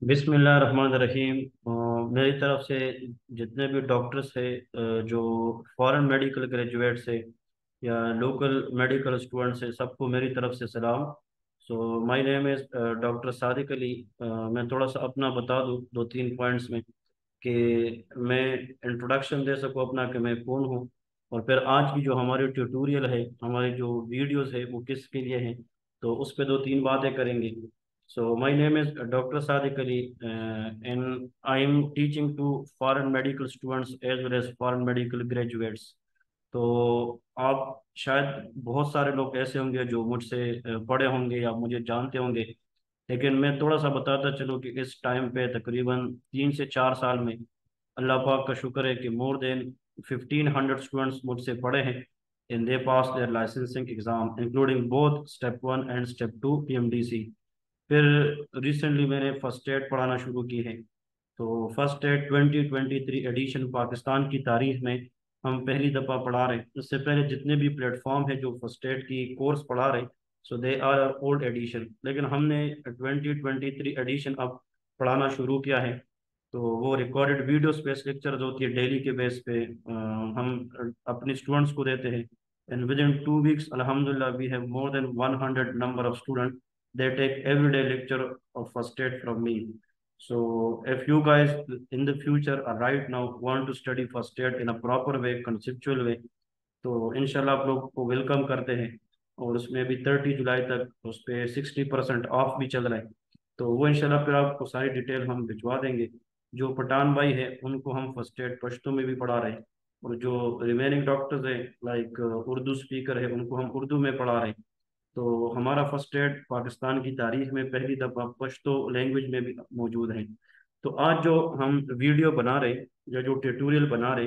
बिस्मिल्लाहिर्रहमानिर्रहीम। मेरी तरफ से जितने भी डॉक्टर्स है, जो फॉरेन मेडिकल ग्रेजुएट्स है या लोकल मेडिकल स्टूडेंट्स है, सबको मेरी तरफ से सलाम। So my name is doctor Sadiq Ali. मैं थोड़ा सा अपना बता दूं दो तीन पॉइंट्स में कि मैं इंट्रोडक्शन दे सकूं अपना कि मैं कौन हूं, और फिर आज की जो हमारी ट्यूटोरियल है, हमारी जो वीडियोस है वो किसके लिए हैं, तो उस पे दो तीन बातें करेंगे। So my name is Dr. Sadiq Ali, and I am teaching to foreign medical students as well as foreign medical graduates. तो आप शायद बहुत सारे लोग ऐसे होंगे जो मुझसे पढ़े होंगे या मुझे जानते होंगे, लेकिन मैं थोड़ा सा बताता चलूँ कि इस टाइम पे तकरीबन 3 से 4 साल में अल्लाह पाक का शुक्र है कि मोर देन 1500 स्टूडेंट्स मुझसे पढ़े हैं in they pass their licensing exam including both step 1 and step 2 PMDC। फिर रिसेंटली मैंने फर्स्ट एड पढ़ाना शुरू की है। तो फर्स्ट एड 2023 एडिशन पाकिस्तान की तारीख में हम पहली दफ़ा पढ़ा रहे हैं। इससे पहले जितने भी प्लेटफॉर्म है जो फर्स्ट एड की कोर्स पढ़ा रहे, सो दे आर ओल्ड एडिशन, लेकिन हमने 2023 एडिशन अब पढ़ाना शुरू किया है। तो वो रिकॉर्डेड वीडियो स्पेस लेक्चर होती है डेली के बेस पे, हम अपने स्टूडेंट्स को देते हैं। And within 2 weeks alhamdulillah we have more than 100 number of student they take everyday lecture of first aid from me. So if you guys in the future or right now want to study first aid in a proper way, conceptual way, तो इंशाल्लाह आप लोग को welcome करते हैं। और उसमें भी 30 जुलाई तक उस पर 60% ऑफ भी चल रहा है। तो वो इंशाल्लाह फिर आपको सारी डिटेल हम भिजवा देंगे। जो पठान भाई है उनको हम फर्स्ट एड पश्तो में भी पढ़ा रहे हैं, और जो रिमेनिंग डॉक्टर्स हैं लाइक उर्दू स्पीकर है उनको हम उर्दू में पढ़ा रहे हैं। तो हमारा फर्स्ट एड पाकिस्तान की तारीख में पहली दफ़ा पश्तो लैंग्वेज में भी मौजूद है। तो आज जो हम वीडियो बना रहे या जो ट्यूटोरियल बना रहे,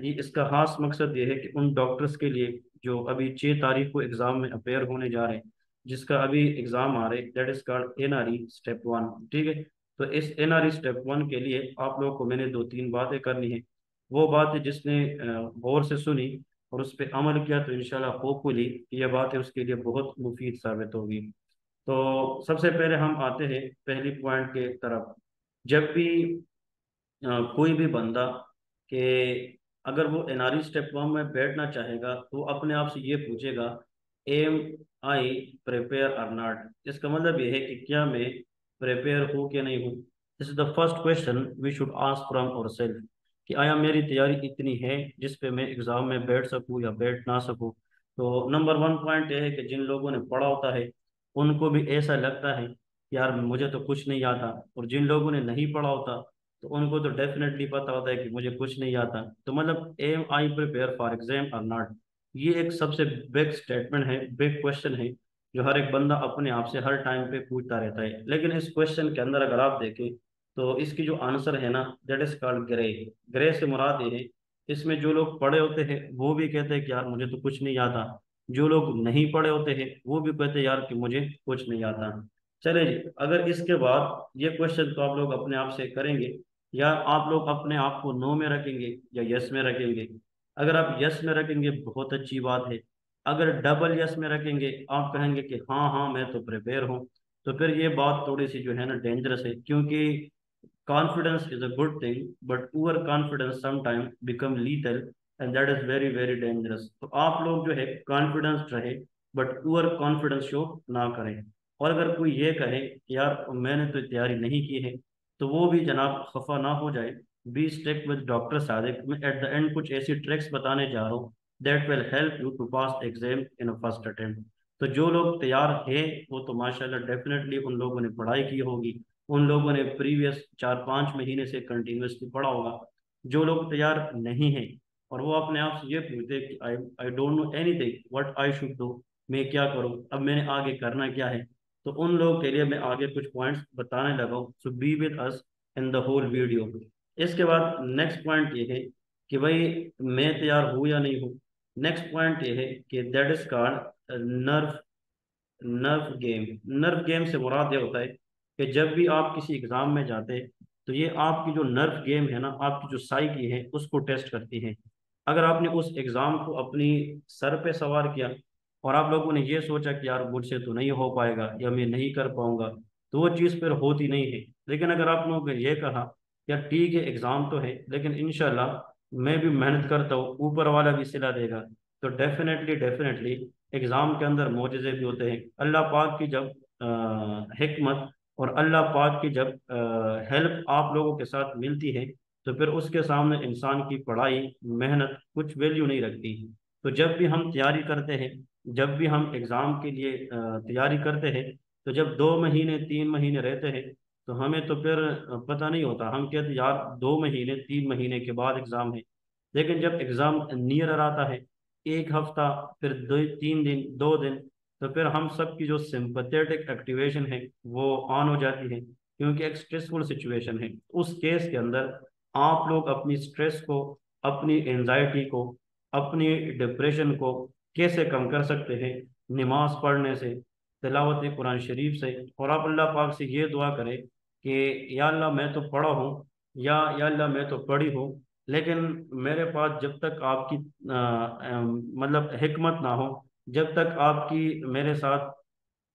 ये इसका खास मकसद ये है कि उन डॉक्टर्स के लिए जो अभी 6 तारीख को एग्ज़ाम में अपेयर होने जा रहे हैं, जिसका अभी एग्ज़ाम आ रहे, that is called NRE step 1। ठीक है। तो इस NRE स्टेप 1 के लिए आप लोगों को मैंने दो तीन बातें करनी है। वो बात है जिसने गौर से सुनी और उस पर अमल किया, तो इंशाल्लाह होपफुली ये बात है उसके लिए बहुत मुफीद साबित होगी। तो सबसे पहले हम आते हैं पहली पॉइंट के तरफ। जब भी कोई भी बंदा कि अगर वो NRE स्टेप 1 में बैठना चाहेगा तो वो अपने आप से ये पूछेगा, एम आई प्रिपेयर और नॉट। इसका मतलब ये है कि क्या मैं प्रिपेयर हूँ कि नहीं हूँ। This is the first question we should ask from our self, कि आया मेरी तैयारी इतनी है जिस पे मैं एग्जाम में बैठ सकूँ या बैठ ना सकूँ। तो नंबर 1 पॉइंट यह है कि जिन लोगों ने पढ़ा होता है उनको भी ऐसा लगता है कि यार मुझे तो कुछ नहीं आता, और जिन लोगों ने नहीं पढ़ा होता तो उनको तो डेफिनेटली पता होता है कि मुझे कुछ नहीं आता। तो मतलब am I prepare for exam और नॉट, ये एक सबसे बिग स्टेटमेंट है, बिग क्वेश्चन है, जो हर एक बंदा अपने आप से हर टाइम पे पूछता रहता है। लेकिन इस क्वेश्चन के अंदर अगर आप देखें तो इसकी जो आंसर है ना, that is called grey. Grey से मुराद ये है, इसमें जो लोग पढ़े होते हैं वो भी कहते हैं कि यार मुझे तो कुछ नहीं आता, जो लोग नहीं पढ़े होते हैं वो भी कहते हैं यार कि मुझे कुछ नहीं आता। चले जी, अगर इसके बाद ये क्वेश्चन तो आप लोग अपने आप से करेंगे, या आप लोग अपने आप को नो में रखेंगे या यस में रखेंगे। अगर आप यस में रखेंगे बहुत अच्छी बात है। अगर डबल यस में रखेंगे, आप कहेंगे कि हाँ हाँ मैं तो प्रिपेयर हूँ, तो फिर ये बात थोड़ी सी जो है ना डेंजरस है, क्योंकि confidence is a good thing but poor confidence sometimes become lethal, and that is very very dangerous। तो आप लोग जो है कॉन्फिडेंस रहे बट पुअर कॉन्फिडेंस शो ना करें। और अगर कोई ये कहे कि यार मैंने तो तैयारी नहीं की है, तो वो भी जनाब खफा ना हो जाए। Be stuck with doctor Sadiq, मैं एट द एंड कुछ ऐसी ट्रिक्स बताने जा रहा हूँ that will help you to pass exam in a first attempt. तो जो लोग तैयार हैं वो तो माशाल्लाह डेफिनेटली उन लोगों ने पढ़ाई की होगी, उन लोगों ने प्रीवियस 4-5 महीने से कंटिन्यूसली पढ़ा होगा। जो लोग तैयार नहीं हैं और वो अपने आप से ये पूछते हैं कि I I don't know anything what I should do, मैं क्या करूं, अब मैंने आगे करना क्या है, तो उन लोगों के लिए मैं आगे कुछ पॉइंट्स बताने लगा हूँ। So be with us in the whole video. इसके बाद नेक्स्ट पॉइंट ये है कि भाई मैं तैयार हूँ या नहीं हूँ। नेक्स्ट पॉइंट ये है कि that is called nerve nerve game. Nerve game से मुराद ये होता है कि जब भी आप किसी एग्जाम में जाते हैं तो ये आपकी जो नर्व गेम है ना, आपकी जो साइकी है उसको टेस्ट करती है। अगर आपने उस एग्जाम को अपनी सर पे सवार किया और आप लोगों ने ये सोचा कि यार मुझसे तो नहीं हो पाएगा या मैं नहीं कर पाऊंगा, तो वो चीज़ फिर होती नहीं है। लेकिन अगर आप लोगों ने ये कहा यार ठीक है एग्ज़ाम तो है लेकिन इंशाल्लाह मैं भी मेहनत करता हूँ, ऊपर वाला भी सिला देगा, तो डेफिनेटली डेफिनेटली एग्ज़ाम के अंदर मोजज़े भी होते हैं। अल्लाह पाक की जब हिकमत और अल्लाह पाक की जब हेल्प आप लोगों के साथ मिलती है, तो फिर उसके सामने इंसान की पढ़ाई मेहनत कुछ वैल्यू नहीं रखती। तो जब भी हम तैयारी करते हैं, जब भी हम एग्ज़ाम के लिए तैयारी करते हैं, तो जब 2 महीने 3 महीने रहते हैं, तो हमें तो फिर पता नहीं होता, हम कहते यार 2 महीने 3 महीने के बाद एग्ज़ाम है। लेकिन जब एग्ज़ाम नियर आता है, एक हफ्ता, फिर 2 3 दिन 2 दिन, तो फिर हम सब की जो सिंपथेटिक एक्टिवेशन है वो ऑन हो जाती है, क्योंकि एक स्ट्रेसफुल सिचुएशन है। उस केस के अंदर आप लोग अपनी स्ट्रेस को, अपनी एंजाइटी को, अपनी डिप्रेशन को कैसे कम कर सकते हैं? नमाज पढ़ने से, तिलावत कुरान शरीफ से, और आप अल्लाह पाक से ये दुआ करें कि या अल्लाह मैं तो पढ़ा हूँ, या अल्लाह मैं तो पढ़ी हूँ, लेकिन मेरे पास जब तक आपकी मतलब हिकमत ना हो, जब तक आपकी मेरे साथ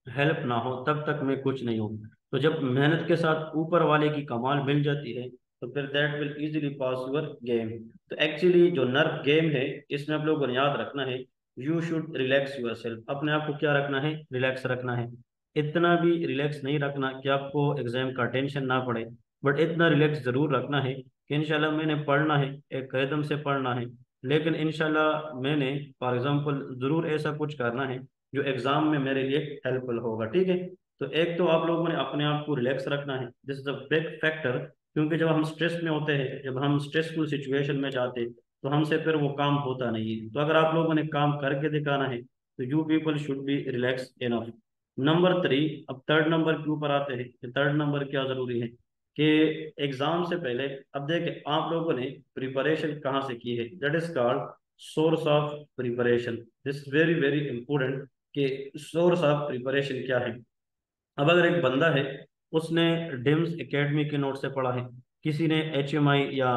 हेल्प ना हो, तब तक मैं कुछ नहीं हूँ। तो जब मेहनत के साथ ऊपर वाले की कमाल मिल जाती है, तो फिर that will easily pass your game. तो एक्चुअली जो नर्व गेम है, इसमें आप लोगों को याद रखना है, you should relax your self. अपने आप को क्या रखना है? रिलैक्स रखना है। इतना भी रिलैक्स नहीं रखना कि आपको एग्जाम का टेंशन ना पड़े, बट इतना रिलैक्स जरूर रखना है कि इंशाल्लाह मैंने पढ़ना है, एक कदम से पढ़ना है, लेकिन इंशाल्लाह मैंने फॉर एग्जांपल जरूर ऐसा कुछ करना है जो एग्जाम में मेरे लिए हेल्पफुल होगा। ठीक है, तो एक तो आप लोगों ने अपने आप को रिलैक्स रखना है, this is a big factor. क्योंकि जब हम स्ट्रेस में होते हैं, जब हम स्ट्रेसफुल सिचुएशन में जाते हैं, तो हमसे फिर वो काम होता नहीं है। तो अगर आप लोगों ने काम करके दिखाना है, तो you people should be relax enough. Number 3, अब थर्ड नंबर के ऊपर आते हैं कि थर्ड नंबर क्या जरूरी है कि एग्जाम से पहले, अब देखें आप लोगों ने प्रिपरेशन कहाँ से की है, that is called source of preparation. This very very important कि सोर्स ऑफ प्रिपरेशन क्या है। अब अगर एक बंदा है, उसने डिम्स एकेडमी के नोट से पढ़ा है, किसी ने HMI या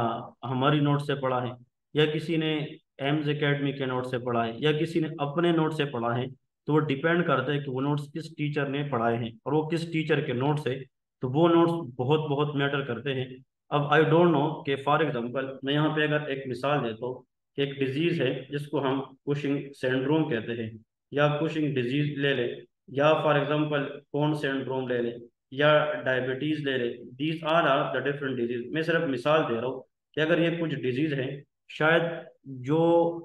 हमारी नोट से पढ़ा है, या किसी ने एम्स एकेडमी के नोट से पढ़ा है, या किसी ने अपने नोट से पढ़ा है, तो वो डिपेंड करता है कि वो नोट्स किस टीचर ने पढ़ाए हैं और वो किस टीचर के नोट्स है। तो वो नोट्स बहुत बहुत मैटर करते हैं। अब आई डोंट नो कि फॉर एग्जांपल मैं यहाँ पे अगर एक मिसाल देता हूँ कि एक डिजीज है जिसको हम कुशिंग सिंड्रोम कहते हैं, या कुशिंग डिजीज ले ले, या फॉर एग्जांपल कौन सिंड्रोम ले ले, या डायबिटीज ले ले, these are the different disease. मैं सिर्फ मिसाल दे रहा हूँ कि अगर ये कुछ डिजीज है, शायद जो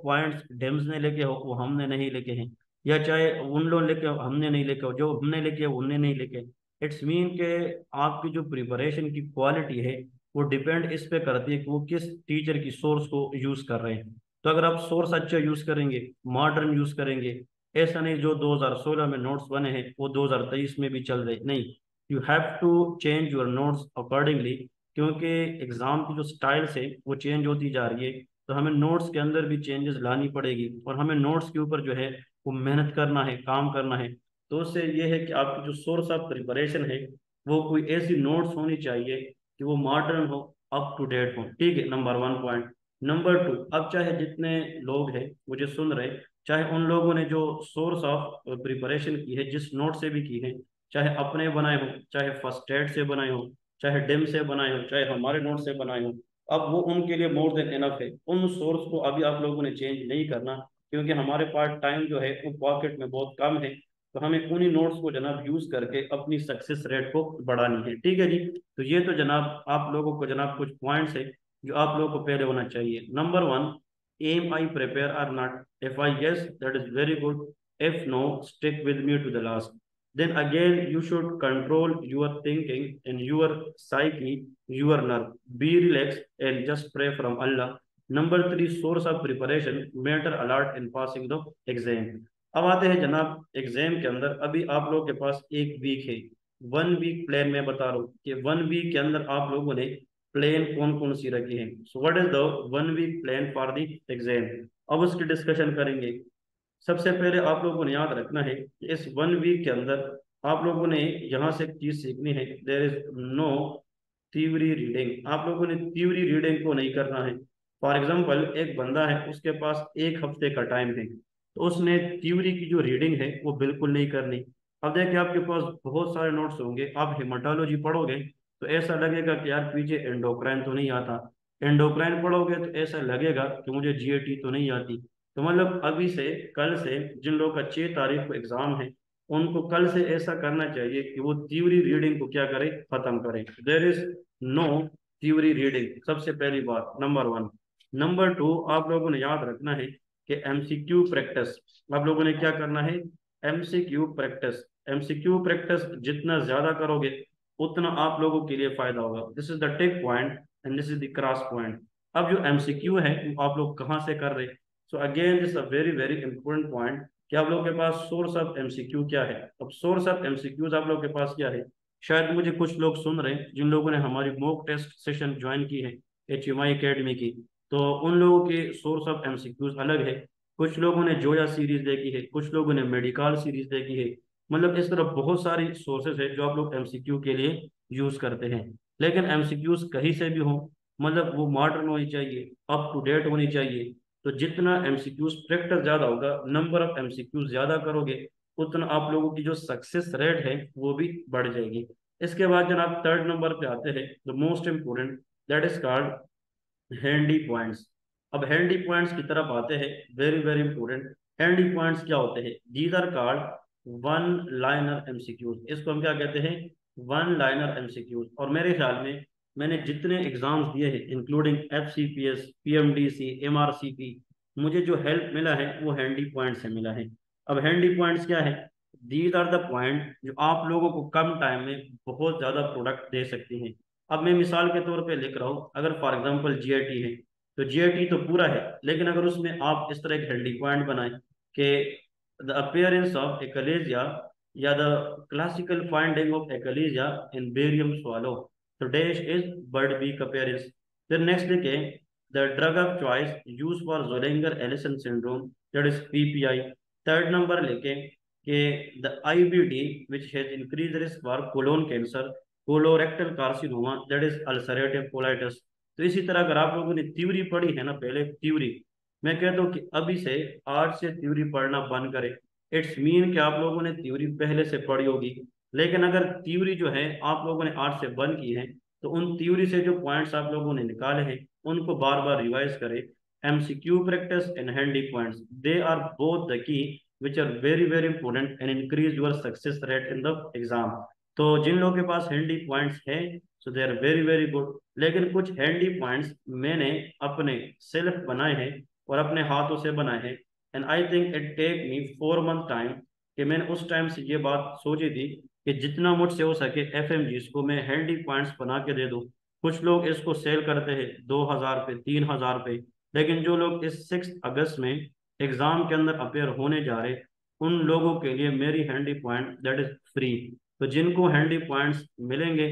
पॉइंट्स डेम्स ने लेके हो वो हमने नहीं लेके हैं, या चाहे उन लोग लेके हमने नहीं लेके हो, जो हमने लेके हो उनने नहीं लेके। इट्स मीन के आपकी जो प्रिपरेशन की क्वालिटी है, वो डिपेंड इस पे करती है कि वो किस टीचर की सोर्स को यूज कर रहे हैं। तो अगर आप सोर्स अच्छा यूज करेंगे, मॉडर्न यूज करेंगे, ऐसा नहीं जो 2016 में नोट्स बने हैं वो 2023 में भी चल रहे, नहीं। You have to change your notes accordingly, क्योंकि एग्जाम की जो स्टाइल्स है वो चेंज होती जा रही है। तो हमें नोट्स के अंदर भी चेंजेस लानी पड़ेगी, और हमें नोट्स के ऊपर जो है वो मेहनत करना है, काम करना है। तो उससे ये है कि आपकी जो सोर्स ऑफ प्रिपरेशन है, वो कोई ऐसी नोट्स होनी चाहिए कि वो मॉडर्न हो, अप टू डेट हो। ठीक है, नंबर 1 पॉइंट। नंबर 2, अब चाहे जितने लोग हैं मुझे सुन रहे, चाहे उन लोगों ने जो सोर्स ऑफ प्रिपरेशन की है, जिस नोट से भी की है, चाहे अपने बनाए हो, चाहे फर्स्ट एड से बनाए हो, चाहे डिम से बनाए हो, चाहे हमारे नोट से बनाए हो, अब वो उनके लिए मोर देन इनफ है। उन सोर्स को अभी आप लोगों ने चेंज नहीं करना, क्योंकि हमारे पास टाइम जो है वो पॉकेट में बहुत कम है। तो हमें उन्हीं नोट्स को जनाब यूज करके अपनी सक्सेस रेट को बढ़ानी है। ठीक है जी, तो ये तो जनाब आप लोगों को जनाब कुछ पॉइंट्स है जो आप लोगों को पहले होना चाहिए। Number 1, aim I prepare or not? If I yes, that is very good. If no, stick with me to the last. Then again, you should control your thinking and your psyche, your nerve. Be relaxed and just pray from Allah. Number 3, source of preparation matter a lot in passing the exam. अब आते हैं जनाब exam के अंदर। अभी आप लोगों के पास एक वीक है, 1 वीक प्लान मैं बता रहा हूँ कि 1 वीक के अंदर आप लोगों ने प्लान कौन कौन सी रखी है। So what is the 1 week plan for the exam? अब उसकी डिस्कशन करेंगे। सबसे पहले आप लोगों ने याद रखना है कि इस 1 वीक के अंदर आप लोगों ने यहाँ से एक चीज सीखनी है, there is no theory reading. आप लोगों ने थ्योरी रीडिंग को नहीं करना है। फॉर एग्जाम्पल एक बंदा है, उसके पास एक हफ्ते का टाइम है, तो उसने थ्योरी की जो रीडिंग है वो बिल्कुल नहीं करनी। अब देखिए आपके पास बहुत सारे नोट्स होंगे, आप हेमाटोलॉजी पढ़ोगे तो ऐसा लगेगा कि यार पीछे एंडोक्राइन तो नहीं आता, एंडोक्राइन पढ़ोगे तो ऐसा लगेगा कि मुझे जीएटी तो नहीं आती। तो मतलब अभी से, कल से, जिन लोगों का 6 तारीख को एग्जाम है, उनको कल से ऐसा करना चाहिए कि वो थ्योरी रीडिंग को क्या करें, खत्म करें। There is no theory reading, सबसे पहली बात, नंबर वन। नंबर टू, आप लोगों ने याद रखना है कि एमसीक्यू प्रैक्टिस, आप लोगों ने क्या करना है, एमसीक्यू प्रैक्टिस। एमसीक्यू प्रैक्टिस जितना ज्यादा करोगे उतना आप लोगों के लिए फायदा होगा। This is the tick point and this is the cross point. अब जो एमसीक्यू है वो आप लोग कहाँ से कर रहे, so again this a very very important point कि आप लोगों के पास सोर्स ऑफ एमसीक्यू क्या है। अब सोर्स ऑफ एमसीक्यूज आप लोगों के पास क्या है, शायद मुझे कुछ लोग सुन रहे हैं जिन लोगों ने हमारी मॉक टेस्ट सेशन ज्वाइन की है HMI एकेडमी की, तो उन लोगों के सोर्स ऑफ एमसीक्यूज अलग है। कुछ लोगों ने जोया सीरीज देखी है, कुछ लोगों ने मेडिकल सीरीज देखी है। मतलब इस तरह बहुत सारी सोर्सेज है जो आप लोग एमसीक्यू के लिए यूज करते हैं। लेकिन एमसीक्यूज कहीं से भी हो, मतलब वो मॉडर्न होनी चाहिए, अप टू डेट होनी चाहिए। तो जितना एमसीक्यूज प्रैक्टिस ज्यादा होगा, नंबर ऑफ एमसीक्यूज ज्यादा करोगे, उतना आप लोगों की जो सक्सेस रेट है वो भी बढ़ जाएगी। इसके बाद जनाब थर्ड नंबर पे आते हैं, the most important, that is called handy points. अब हैंडी पॉइंट्स की तरफ आते हैं, very very important. Handy points क्या होते हैं, these are called one liner MCQs. इसको हम क्या कहते हैं, वन लाइनर एमसीक्यूज। और मेरे ख्याल में मैंने जितने एग्जाम्स दिए हैं इंक्लूडिंग FCPS, PMDC, MRCP, मुझे जो हेल्प मिला है वो हैंडी पॉइंट से मिला है। अब हैंडी पॉइंट्स क्या है, दीज आर द पॉइंट जो आप लोगों को कम टाइम में बहुत ज्यादा प्रोडक्ट दे सकती हैं। अब मैं मिसाल के तौर पे लिख रहा हूँ, अगर फॉर एग्जांपल जीआईटी है, तो जीआईटी तो पूरा है, लेकिन अगर उसमें आप इस तरह एक हेल्डी पॉइंट बनाए कि द अपीयरेंस ऑफ एकलेजिया या the classical finding of achalasia in barium swallow, तो dash is bird beak appearance. फिर नेक्स्ट लिखे the drug of choice use for Zollinger Ellison syndrome, that is PPI। Third number लेके कि the IBD which has increase risk for colon cancer, colorectal carcinoma, that is ulcerative colitis. तो इसी तरह अगर आप लोगों ने थ्योरी पढ़ी है ना, पहले थ्योरी, मैं कहता हूँ कि अभी से, आज से थ्योरी पढ़ना बंद करें। इट्स मीन कि आप लोगों ने थ्योरी पहले से पढ़ी होगी, लेकिन अगर थ्योरी जो है आप लोगों ने आज से बंद की है, तो उन थ्योरी से जो पॉइंट्स आप लोगों ने निकाले हैं उनको बार बार रिवाइज करें। MCQ practice and handy points, they are both the key which are very very important and increase your success rate in the exam। तो जिन लोगों के पास हैंडी पॉइंट्स हैं, so they are very very good. लेकिन कुछ handy points मैंने अपने self बनाए हैं और अपने हाथों से बनाए हैं, and I think it take me 4 month time, कि मैंने उस टाइम से ये बात सोची थी कि जितना मुझसे हो सके FMGs को मैं हैंडी पॉइंट्स बना के दे दूँ। कुछ लोग इसको सेल करते हैं 2,000 पे, 3,000 पे, लेकिन जो लोग इस 6 अगस्त में एग्जाम के अंदर अपेयर होने जा रहे, उन लोगों के लिए मेरी handy point that is free. तो जिनको हैंडी पॉइंट्स मिलेंगे,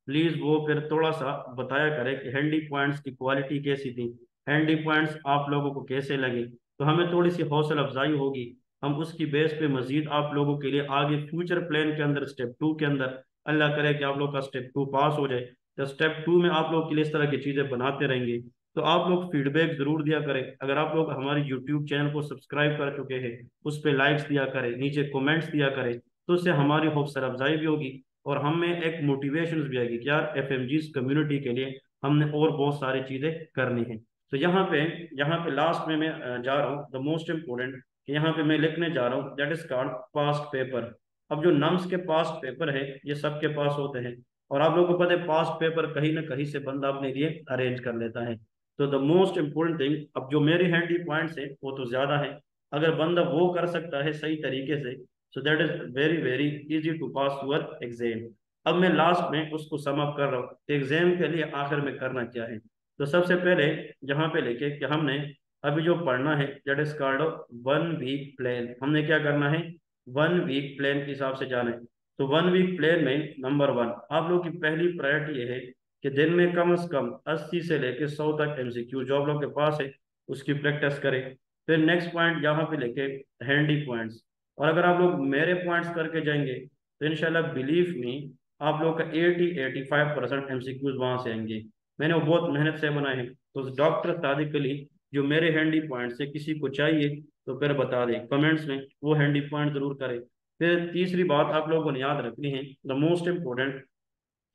प्लीज वो फिर थोड़ा सा बताया करें कि हैंडी पॉइंट्स की क्वालिटी कैसी थी, हैंडी पॉइंट्स आप लोगों को कैसे लगे। तो हमें थोड़ी सी हौसला अफजाई होगी, हम उसकी बेस पे मजीद आप लोगों के लिए आगे फ्यूचर प्लान के अंदर स्टेप 2 के अंदर, अल्लाह करे कि आप लोग का स्टेप 2 पास हो जाए, तो स्टेप 2 में आप लोग के लिए इस तरह की चीजें बनाते रहेंगे। तो आप लोग फीडबैक जरूर दिया करें। अगर आप लोग हमारे यूट्यूब चैनल को सब्सक्राइब कर चुके हैं, उस पर लाइक्स दिया करें, नीचे कमेंट्स दिया करें, तो उससे हमारी हौसला अफजाई भी होगी और हमें एक मोटिवेशन भी आएगी कि यार FMGs कम्युनिटी के लिए हमने और बहुत सारी चीजें करनी है। तो यहाँ पे लास्ट में मैं जा रहा हूँ, द मोस्ट इम्पोर्टेंट, यहाँ पे मैं लिखने जा रहा हूँ that is called past paper. अब जो नम्स के पास्ट पेपर है ये सबके पास होते हैं, और आप लोगों को पता है पास्ट पेपर कहीं ना कहीं से बंदा अपने लिए अरेंज कर लेता है। तो द मोस्ट इम्पोर्टेंट थिंग, अब जो मेरी हैंडी पॉइंट्स है वो तो ज्यादा है, अगर बंदा वो कर सकता है सही तरीके से, so that is very very easy to pass your exam. अब मैं लास्ट में उसको सम अप कर रहा हूँ, एग्जाम के लिए आखिर में करना क्या है। तो सबसे पहले यहाँ पे लेके कि हमने अभी जो पढ़ना है that is called 1 week plan. हमने क्या करना है, 1 वीक प्लान के हिसाब से जाना है। तो 1 वीक प्लान में नंबर 1, आप लोग की पहली प्रायोरिटी ये है कि दिन में कम से कम 80 से लेके 100 तक MCQ जो आप लोग के पास है उसकी प्रैक्टिस करें। फिर नेक्स्ट पॉइंट यहाँ पे लेके हैंडी पॉइंट्स, और अगर आप लोग मेरे पॉइंट्स करके जाएंगे तो इंशाल्लाह बिलीव मी, आप लोग का 80-85% MCQs वहां से आएंगे। मैंने वो बहुत मेहनत से बनाए हैं। तो डॉक्टर सादिक अली जो मेरे हैंडी पॉइंट से किसी को चाहिए तो फिर बता दे कमेंट्स में, वो हैंडी पॉइंट जरूर करे। फिर तीसरी बात आप लोगों ने याद रखनी है, द मोस्ट इम्पोर्टेंट,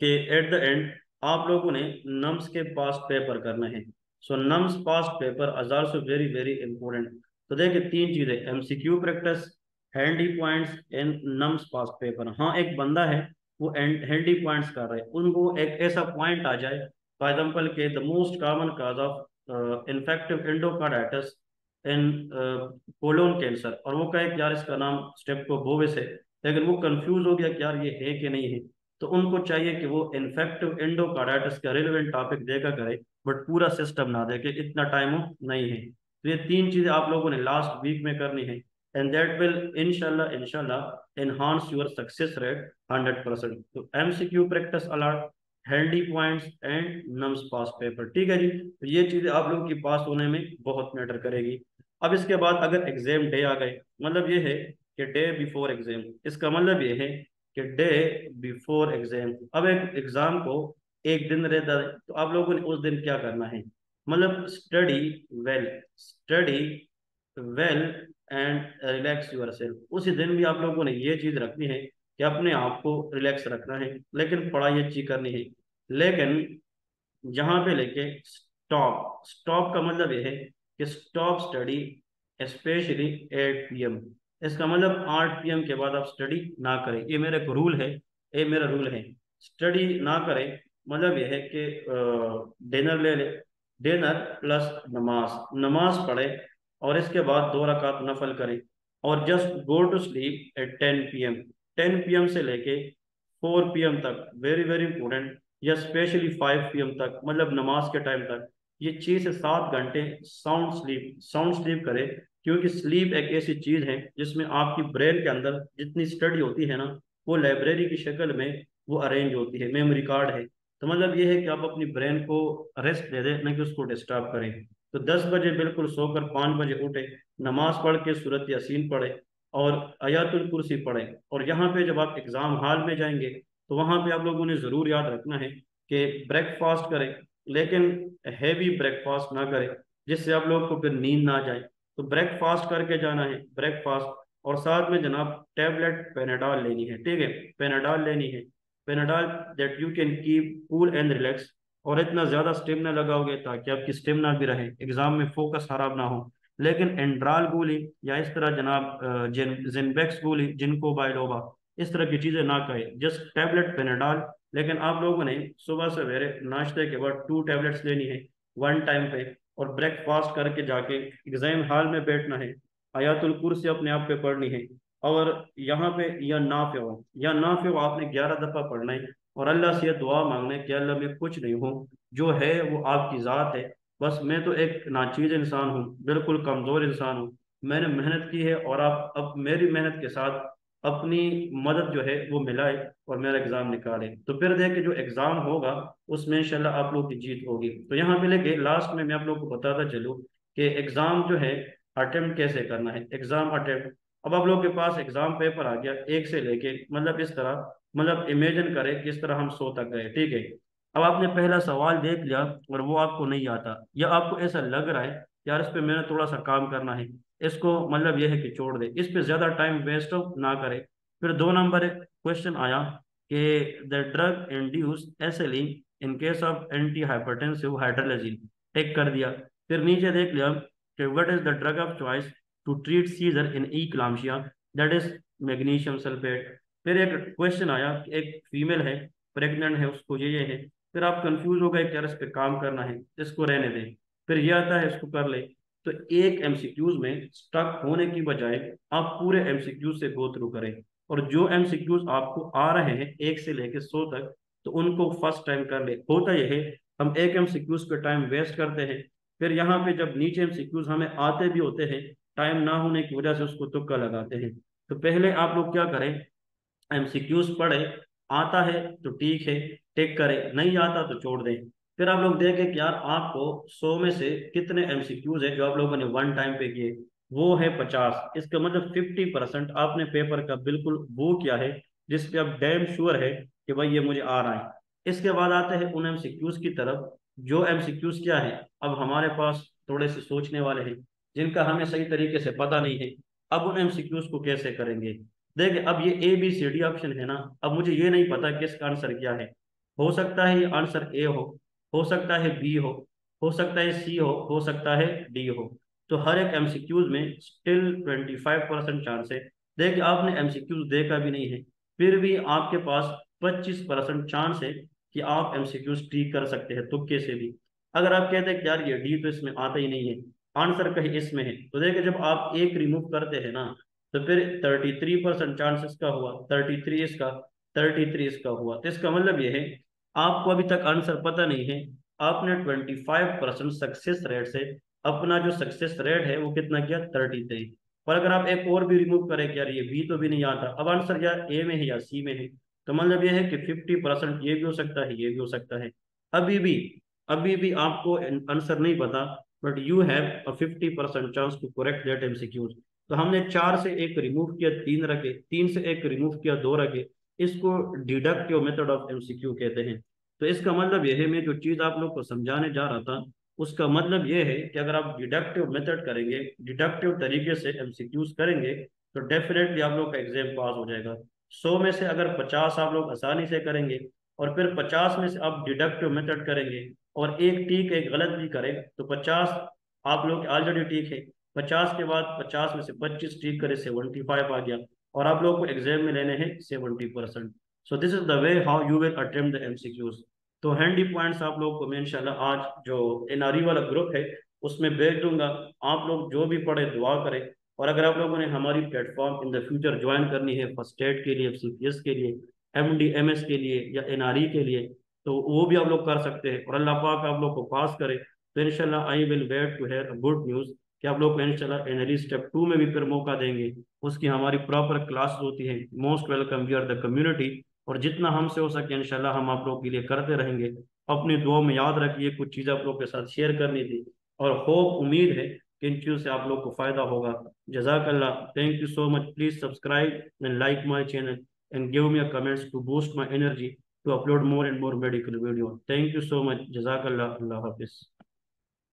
कि एट द एंड आप लोगों ने नम्स के पास पेपर करना है। सो NUMS past paper are also very very important. तो देखिए तीन चीजें, MCQ practice, handy points and NUMS past paper. हाँ एक बंदा है वो हैंडी पॉइंट्स कर रहा है, उनको एक ऐसा पॉइंट आ जाए, फॉर एग्जाम्पल के the most common cause of infective endocarditis in colon cancer, और वो कहे कि यार इसका नाम स्टेप्टो बोविस है, लेकिन वो कंफ्यूज हो गया कि यार ये है कि नहीं है। तो उनको चाहिए कि वो इन्फेक्टिव एंडोकार्डाइटिस का रिलेवेंट टॉपिक देखा करे, बट पूरा सिस्टम ना देखे, इतना टाइम नहीं है। तो ये तीन चीजें आप लोगों ने लास्ट वीक में करनी है, एंड दैट विल इंशाल्लाह इंशाल्लाह एनहांस योर सक्सेस रेट 100%। तो MCQ practice a lot, handy points and NUMS past paper, ठीक है जी। तो ये चीजें आप लोगों की पास होने में बहुत मैटर करेगी। अब इसके बाद अगर एग्जाम डे आ गए, मतलब ये है कि डे बिफोर एग्जाम, इसका मतलब ये है कि डे बिफोर एग्जाम। अब एक एग्जाम को एक दिन रहता है, तो आप लोगों ने उस दिन क्या करना है, मतलब study well, study well and relax your self. उसी दिन भी आप लोगों ने ये चीज रखनी है कि अपने आप को रिलैक्स रखना है, लेकिन पढ़ाई अच्छी करनी है। लेकिन जहां पे लेके स्टॉप, स्टॉप का मतलब ये है कि स्टॉप स्टडी स्पेशली 8 PM। इसका मतलब 8 PM के बाद आप स्टडी ना करें, ये मेरा एक रूल है, ये मेरा रूल है। स्टडी ना करें मतलब ये है कि डिनर ले ले, डिनर प्लस नमाज, नमाज पढ़े, और इसके बाद 2 रकात नफल करें, और just go to sleep at 10 PM। 10 PM से लेके 4 PM तक, वेरी वेरी इंपॉर्टेंट, या स्पेशली 5 PM तक, मतलब नमाज के टाइम तक, ये 6 से 7 घंटे साउंड स्लीप, साउंड स्लीप करें। क्योंकि स्लीप एक ऐसी चीज है जिसमें आपकी ब्रेन के अंदर जितनी स्टडी होती है ना, वो लाइब्रेरी की शक्ल में वो अरेंज होती है, मेमोरी कार्ड है। तो मतलब ये है कि आप अपनी ब्रेन को रेस्ट दे दें, न कि उसको डिस्टर्ब करें। तो 10 बजे बिल्कुल सोकर 5 बजे उठे, नमाज पढ़ के सूरत यासीन पढ़े और आयातुल कुर्सी पढ़े। और यहाँ पे जब आप एग्जाम हॉल में जाएंगे, तो वहां पे आप लोगों ने जरूर याद रखना है कि ब्रेकफास्ट करें, लेकिन हैवी ब्रेकफास्ट ना करें जिससे आप लोग को फिर नींद ना आ जाए। तो ब्रेकफास्ट करके जाना है, ब्रेकफास्ट, और साथ में जनाब टैबलेट पेनाडॉल लेनी है, ठीक है, पेनाडॉल लेनी है, Panadol that you can keep cool and relax. और इतना ज्यादा स्टेमिना लगाओगे ताकि आपकी स्टेमिना भी रहे, एग्जाम में फोकस खराब ना हो। लेकिन एंड्राल गोली या इस तरह जनाब जिनबेक्स गोली, जिनको बाइलोबा, इस तरह की चीजें ना करें, जस्ट टैबलेट पेनाडॉल। लेकिन आप लोगों ने सुबह सवेरे नाश्ते के बाद 2 टैबलेट्स लेनी है, वन टाइम पे, और ब्रेकफास्ट करके जाके एग्जाम हॉल में बैठना है, आयातुल कुर्सी अपने आप पे पढ़नी है। और यहाँ पे या नाफे हो आपने 11 दफा पढ़ना है, और अल्लाह से ये दुआ मांगना है कि अल्लाह मैं कुछ नहीं हूँ, जो है वो आपकी ज़ात है, बस मैं तो एक नाचीज इंसान हूँ, बिल्कुल कमज़ोर इंसान हूँ। मैंने मेहनत की है, और आप अब मेरी मेहनत के साथ अपनी मदद जो है वो मिलाए और मेरा एग्ज़ाम निकाले। तो फिर देखे जो एग्ज़ाम होगा उसमें इंशाल्लाह आप लोग की जीत होगी। तो यहाँ पे लेके लास्ट में मैं आप लोग को बताता चलूँ कि एग्ज़ाम जो है अटेम्प्ट कैसे करना है, एग्ज़ाम अटेम्प्ट। अब आप लोग के पास एग्ज़ाम पेपर आ गया, एक से लेके, मतलब इस तरह, मतलब इमेजिन करें किस तरह हम सो तक गए, ठीक है। अब आपने पहला सवाल देख लिया और वो आपको नहीं आता, या आपको ऐसा लग रहा है यार इस पे मैंने थोड़ा सा काम करना है, इसको मतलब ये है कि छोड़ दे, इस पे ज्यादा टाइम वेस्ट ना करे। फिर 2 नंबर एक क्वेश्चन आया कि the drug induce SLE in case of anti hypertensive hydralazine, take कर दिया। फिर नीचे देख लिया कि what is the drug of choice to treat seizure in eclampsia, that is magnesium sulphate. फिर एक क्वेश्चन आया कि एक फीमेल है, प्रेग्नेंट है, उसको ये है। फिर आप कंफ्यूज हो गए कि यार इस पे काम करना है, इसको रहने दें। फिर ये आता है, इसको कर ले। तो एक एमसीक्यूज में स्टक होने की बजाय आप पूरे एमसीक्यूज से गो थ्रू करें, और जो एमसीक्यूज आपको आ रहे हैं 1 से लेकर 100 तक, तो उनको फर्स्ट टाइम कर ले। होता यह है हम एक एमसीक्यूज पे टाइम वेस्ट करते हैं, फिर यहाँ पे जब नीचे एमसीक्यूज हमें आते भी होते हैं, टाइम ना होने की वजह से उसको तुक्का लगाते हैं। तो पहले आप लोग क्या करें, एमसीक्यूज पढ़े, आता है तो ठीक है, टिक करे, नहीं आता तो छोड़ दें। फिर आप लोग देखें कि यार आपको 100 में से कितने एमसीक्यूज है जो आप लोगों ने वन टाइम पे किए, वो है 50। इसका मतलब 50% आपने पेपर का बिल्कुल वो किया है जिसपे आप डैम श्योर है कि भाई ये मुझे आ रहा है। इसके बाद आते हैं उन एमसीक्यूज की तरफ, जो एमसीक्यूज क्या है, अब हमारे पास थोड़े से सोचने वाले हैं जिनका हमें सही तरीके से पता नहीं है। अब उन एमसीक्यूज को कैसे करेंगे, देखिए अब ये ABCD ऑप्शन है ना, अब मुझे ये नहीं पता कि इसका आंसर क्या है। हो सकता है ये आंसर ए हो सकता है बी हो सकता है सी हो सकता है डी हो। तो हर एक एमसीक्यूज में स्टिल 25% चांस है। देखिए आपने एमसीक्यूज देखा भी नहीं है, फिर भी आपके पास 25% चांस है कि आप एमसीक्यूज ठीक कर सकते हैं तुक्के से भी। अगर आप कहते हैं कि यार ये डी तो इसमें आता ही नहीं है, आंसर कहीं इसमें है, तो देखिए जब आप एक रिमूव करते हैं ना, तो फिर 33% चांस इसका हुआ, 33 इसका, 33 इसका हुआ। तो इसका मतलब ये है आपको अभी तक आंसर पता नहीं है। आपने 25% सक्सेस रेट से अपना जो सक्सेस रेट है वो कितना किया, 33। पर अगर आप एक और भी रिमूव करें कि यार ये बी तो भी नहीं आता, अब आंसर या ए में है या सी में है, तो मतलब ये है कि 50% ये भी हो सकता है, ये भी हो सकता है। अभी भी अभी भी आपको आंसर नहीं पता, but you have a 50% chance to correct that MCQs. तो हमने चार से एक रिमूव किया, तीन रखे, तीन से एक रिमूव किया, दो रखे। इसको डिडक्टिव मेथड ऑफ एमसीक्यू कहते हैं। तो इसका मतलब यह है, मैं जो चीज आप लोग को समझाने जा रहा था उसका मतलब यह है कि अगर आप डिडक्टिव मेथड करेंगे, डिडक्टिव तरीके से एमसीक्यूज करेंगे, तो डेफिनेटली आप लोग का एग्जाम पास हो जाएगा। 100 में से अगर 50 आप लोग आसानी से करेंगे, और फिर 50 में से आप डिडक्टिव मेथड करेंगे, और एक ठीक एक गलत भी करें, तो 50 आप लोग ऑलरेडी ठीक है। 50 के बाद 50 में से 25 ठीक करे, 75 आ गया, और आप लोग को एग्जाम में लेने हैं 70%। So this is the way how you will attempt the MCQs. तो हैंडी पॉइंट्स आप लोग को मैं इंशाल्लाह आज जो एनआरई वाला ग्रुप है उसमें भेज दूंगा। आप लोग जो भी पढ़े दुआ करें। और अगर आप लोगों ने हमारी platform in the future join करनी है, फर्स्ट एड के लिए, सीपीएस के लिए, MD MS के लिए, या एनआरई के लिए, तो वो भी आप लोग कर सकते हैं। और अल्लाह पाक आप लोग को पास करे, तो इंशाल्लाह I will wait to hear good news कि आप लोग को इंशाल्लाह एनआरई स्टेप 2 में भी फिर मौका देंगे। उसकी हमारी प्रॉपर क्लास होती है। Most welcome, we are the community. और जितना हमसे हो सके इंशाल्लाह हम आप लोग के लिए करते रहेंगे। अपनी दुआ में याद रखिए, कुछ चीज़ें आप लोग के साथ शेयर करनी थी, और होप उम्मीद है कि इन चीज़ों से आप लोग को फायदा होगा। जजाकल्ला, thank you so much. Please subscribe and like my channel and give me a comments to boost my energy to upload more and more medical video. Thank you so much. Jazakallah. Allah Hafiz.